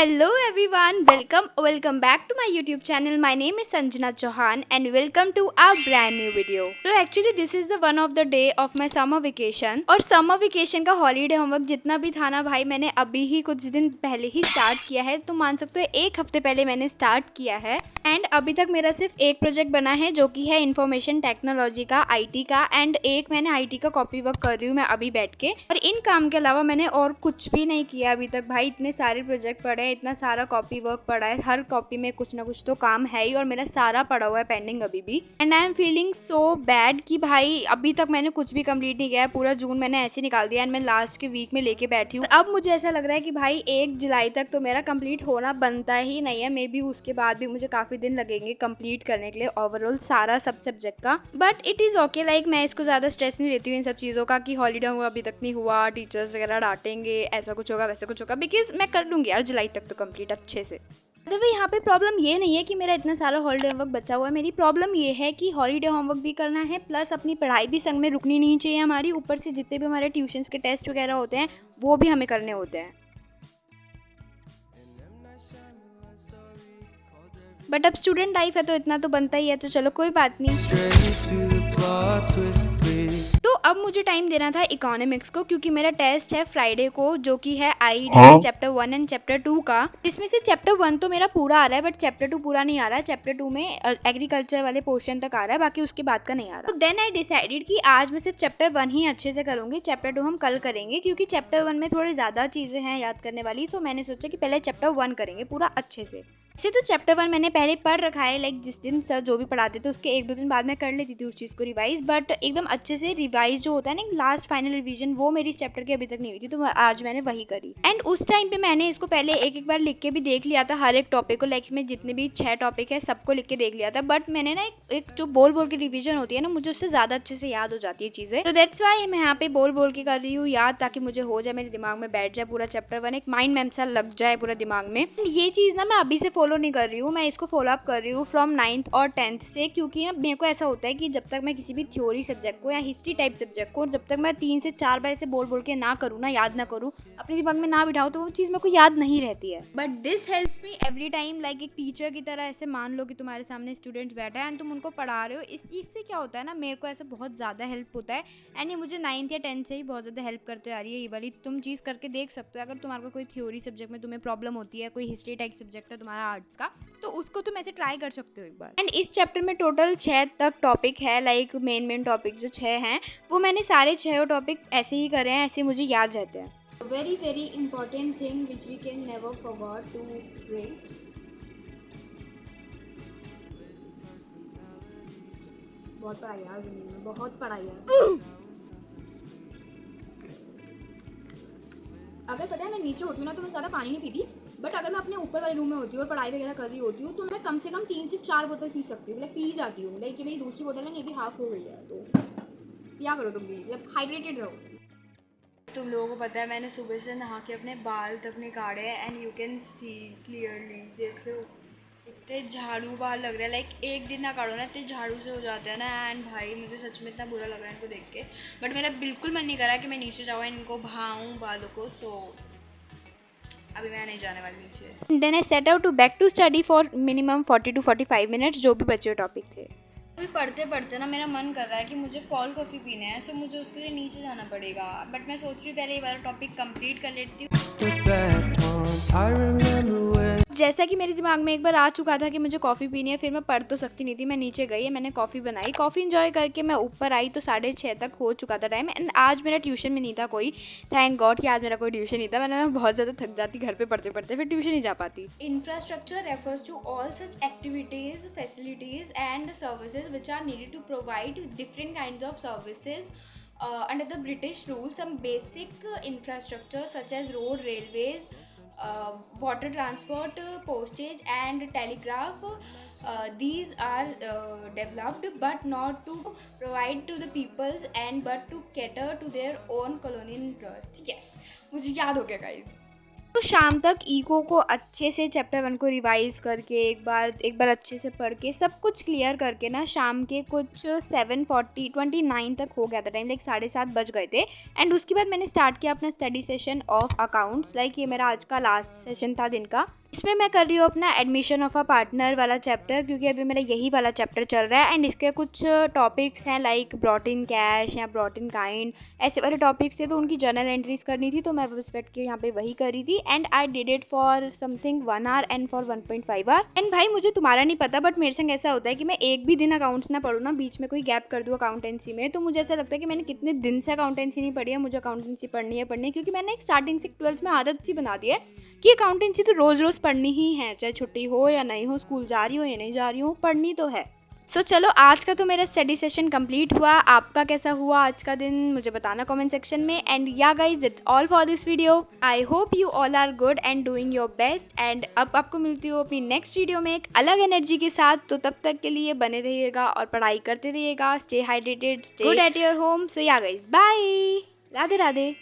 Hello everyone, welcome back to my YouTube channel. My name is Sanjana Chauhan and welcome to our brand new video. So actually this is the one of the day of my summer vacation और summer vacation का holiday homework जितना भी था ना भाई मैंने अभी ही कुछ दिन पहले ही स्टार्ट किया है। तो मान सकते हो एक हफ्ते पहले मैंने स्टार्ट किया है एंड अभी तक मेरा सिर्फ एक प्रोजेक्ट बना है जो कि है इंफॉर्मेशन टेक्नोलॉजी का आईटी का एंड एक मैंने आईटी का कॉपी वर्क कर रही हूँ मैं अभी बैठ के। और इन काम के अलावा मैंने और कुछ भी नहीं किया अभी तक। भाई इतने सारे प्रोजेक्ट पड़े हैं, इतना सारा कॉपी वर्क पड़ा है, हर कॉपी में कुछ ना कुछ तो काम है ही और मेरा सारा पड़ा हुआ है पेंडिंग अभी भी। And I am feeling so bad कि भाई अभी तक मैंने कुछ भी कंप्लीट नहीं किया है। पूरा जून मैंने ऐसे निकाल दिया एंड मैं लास्ट के वीक में लेके बैठी हूँ। अब मुझे ऐसा लग रहा है कि भाई 1 जुलाई तक तो मेरा कंप्लीट होना बनता ही नहीं है। मे बी उसके बाद भी मुझे काफी दिन लगेंगे कंप्लीट करने के लिए ओवरऑल सारा सब सब्जेक्ट का। But it is okay, like मैं इसको ज्यादा स्ट्रेस नहीं लेती हूँ इन सब चीजों का कि हॉलीडे हुआ अभी तक नहीं हुआ, टीचर्स वगैरह डांटेंगे, ऐसा कुछ होगा वैसा कुछ होगा, बिकॉज मैं कर लूंगी यार जुलाई तक तो कंप्लीट अच्छे से। देखो यहाँ पे प्रॉब्लम ये नहीं है कि मेरा इतना सारा हॉलीडे होमवर्क बचा हुआ है। मेरी प्रॉब्लम ये है कि हॉलीडे होमवर्क भी करना है प्लस अपनी पढ़ाई भी संग में रुकनी नहीं चाहिए हमारी। ऊपर से जितने भी हमारे ट्यूशन्स के टेस्ट वगैरह होते हैं वो भी हमें करने होते हैं। बट अब स्टूडेंट लाइफ है तो इतना तो बनता ही है, तो चलो कोई बात नहीं। तो अब मुझे टाइम देना था इकोनॉमिक्स को क्योंकि मेरा टेस्ट है फ्राइडे को जो कि है आई चैप्टर 1 एंड चैप्टर 2 का। जिसमें से चैप्टर 1 तो मेरा पूरा आ रहा है बट चैप्टर 2 पूरा नहीं आ रहा है। चैप्टर 2 में एग्रीकल्चर वाले पोर्शन तक आ रहा है, बाकी उसके बाद का नहीं आ रहा। तो देन आई डिसाइडेड कि आज मैं सिर्फ चैप्टर 1 ही अच्छे से करूंगी, चैप्टर 2 हम कल करेंगे क्योंकि चैप्टर 1 में थोड़ी ज़्यादा चीज़ें हैं याद करने वाली। तो मैंने सोचा कि पहले चैप्टर 1 करेंगे पूरा अच्छे से। वैसे तो चैप्टर 1 मैंने पहले पढ़ रखा है, लाइक जिस दिन सर जो भी पढ़ाते थे उसके 1-2 दिन बाद मैं कर लेती थी उस चीज़ को रिवाइज। बट एकदम अच्छे से रिवाइज जो होता है ना लास्ट फाइनल रिवीजन, वो मेरी इस चैप्टर की अभी तक नहीं हुई थी, तो आज मैंने वही करी। एंड उस टाइम पे मैंने इसको पहले एक बार लिख के भी देख लिया था हर एक टॉपिक को, लाइक में जितने भी 6 टॉपिक है सबको लिख के देख लिया था। बट मैंने ना एक जो बोल के रिविजन होती है ना, मुझे उससे ज़्यादा अच्छे से याद हो जाती है चीज़ें। तो दैट्स वाई मैं यहाँ पे बोल के कर रही हूँ याद, ताकि मुझे हो जाए, मेरे दिमाग में बैठ जाए पूरा चैप्टर 1, एक माइंड मैप सा लग जाए पूरा दिमाग में। ये चीज़ ना मैं अभी से फॉलो नहीं कर रही हूँ, मैं इसको फॉलो अप कर रही हूँ फ्रॉम 9th और 10th से। क्योंकि मेरे को ऐसा होता है कि जब तक मैं किसी भी थ्योरी सब्जेक्ट को या हिस्ट्री टाइप सब्जेक्ट को जब तक मैं 3 से 4 बार ऐसे बोल के ना करूँ ना, याद ना करूँ, अपने दिमाग में ना बिठाऊँ, तो वो चीज़ मेरे को याद नहीं रहती है। But this helps me every time, like एक टीचर की तरह। ऐसे मान लो कि तुम्हारे सामने स्टूडेंट्स बैठा है एंड तुम उनको पढ़ा रहे हो, इस चीज़ से क्या होता है ना, मेरे को ऐसा बहुत ज़्यादा हेल्प होता है। एंड ये मुझे 9th या 10th से ही बहुत ज़्यादा हेल्प करते आ रही है ये वाली। तुम चीज़ करके देख सकते हो, अगर तुम्हारा कोई थ्योरी सब्जेक्ट में तुम्हें प्रॉब्लम होती है, कोई हिस्ट्री टाइप सब्जेक्ट है तुम्हारा आर्ट्स का, तो उसको तुम ऐसे ट्राई कर सकते हो एक बार। एंड इस चैप्टर में टोटल 6 तक टॉपिक है, लाइक मेन टॉपिक जो 6 हैं वो मैंने सारे 6 टॉपिक ऐसे ही करे हैं, ऐसे मुझे याद रहते हैं। Very important thing which we can never forget to drink. बहुत पढ़ाई है जिंदगी में, बहुत पढ़ाई है। अगर पता है मैं नीचे होती हूँ ना तो मैं ज़्यादा पानी नहीं पीती, बट अगर मैं अपने ऊपर वाले रूम में होती हूँ और पढ़ाई वगैरह कर रही होती हूँ तो मैं कम से कम 3 से 4 बोतल पी सकती हूँ, मतलब पी जाती हूँ। लाइक ये मेरी दूसरी बोतल है, ये भी हाफ हो गई है, तो क्या करो तुम भी, मतलब हाइड्रेटेड रहो। तुम लोगों को पता है मैंने सुबह से नहा के अपने बाल तक निकाले हैं and you can see clearly, देख लो इतने झाड़ू बाल लग रहे हैं। लाइक एक दिन ना काटो ना इतने झाड़ू से हो जाते हैं ना। एंड भाई मुझे सच में इतना बुरा लग रहा है इनको देख के, बट मेरा बिल्कुल मन नहीं करा कि मैं नीचे जाऊँ इनको भाऊँ बालों को। सो अभी मैं नहीं जाने वाली नीचे। Then I set out to back to study for minimum 40 to 45 minutes जो भी बचे टॉपिक थे। अभी पढ़ते पढ़ते ना मेरा मन कर रहा है कि मुझे कोल्ड कॉफ़ी पीना है, सो मुझे उसके लिए नीचे जाना पड़ेगा। बट मैं सोच रही हूँ पहले ये वाला टॉपिक कंप्लीट कर लेती हूँ। जैसा कि मेरे दिमाग में एक बार आ चुका था कि मुझे कॉफ़ी पीनी है, फिर मैं पढ़ तो सकती नहीं थी, मैं नीचे गई, मैंने कॉफ़ी बनाई, कॉफ़ी इंजॉय करके मैं ऊपर आई तो 6:30 तक हो चुका था टाइम। एंड आज मेरा ट्यूशन में नहीं था कोई, थैंक गॉड कि आज मेरा कोई ट्यूशन नहीं था, वरना मैं बहुत ज़्यादा थक जाती घर पे पढ़ते पढ़ते, फिर ट्यूशन नहीं जा पाती। Infrastructure refers to all such activities, facilities and services which are needed to provide different kind of services under the British rule. Some basic infrastructure such as road, railways, water transport, postage and telegraph, these are developed but not to provide to the peoples and but to cater to their own colonial interest. Yes, मुझे याद हो गया guys। तो शाम तक eco को अच्छे से चैप्टर 1 को रिवाइज करके एक बार अच्छे से पढ़ के सब कुछ क्लियर करके ना शाम के कुछ 7:29 तक हो गया था टाइम, लाइक 7:30 बज गए थे। एंड उसके बाद मैंने स्टार्ट किया अपना study session of accounts. Like ये मेरा आज का लास्ट सेशन था दिन का। इसमें मैं कर रही हूँ अपना एडमिशन ऑफ अ पार्टनर वाला चैप्टर, क्योंकि अभी मेरा यही वाला चैप्टर चल रहा है। एंड इसके कुछ टॉपिक्स हैं लाइक ब्रॉट इन कैश या ब्रॉट इन काइंड, ऐसे वाले टॉपिक्स थे। तो उनकी जर्नल एंट्रीज करनी थी, तो मैं बस बैठ के यहाँ पे वही कर रही थी। And I did it for something 1 hour and for 1.5 hour. And भाई मुझे तुम्हारा नहीं पता, बट मेरे संग ऐसा होता है कि मैं एक भी दिन अकाउंट्स ना पढ़ूँ ना, बीच में कोई गैप कर दूँ अकाउंटेंसी में, तो मुझे ऐसा लगता है कि मैंने कितने दिन से अकाउंटेंसी नहीं पढ़ी है, मुझे अकाउंटेंसी पढ़नी है क्योंकि मैंने एक स्टार्टिंग से 12th में आदत सी बना दी है कि अकाउंटेंसी तो रोज़ रोज़ पढ़नी ही है, चाहे छुट्टी हो या नहीं हो, स्कूल जा रही हो या नहीं जा रही हो, पढ़नी तो है। सो चलो आज का तो मेरा स्टडी सेशन कंप्लीट हुआ। आपका कैसा हुआ आज का दिन मुझे बताना कमेंट सेक्शन में। And yeah guys it's all for this video. I hope you all are good and doing your best. And अब आपको मिलती हूँ अपनी नेक्स्ट वीडियो में एक अलग एनर्जी के साथ। तो तब तक के लिए बने रहिएगा और पढ़ाई करते रहिएगा। Stay hydrated, stay good at your home. So yeah guys bye, Radhe Radhe.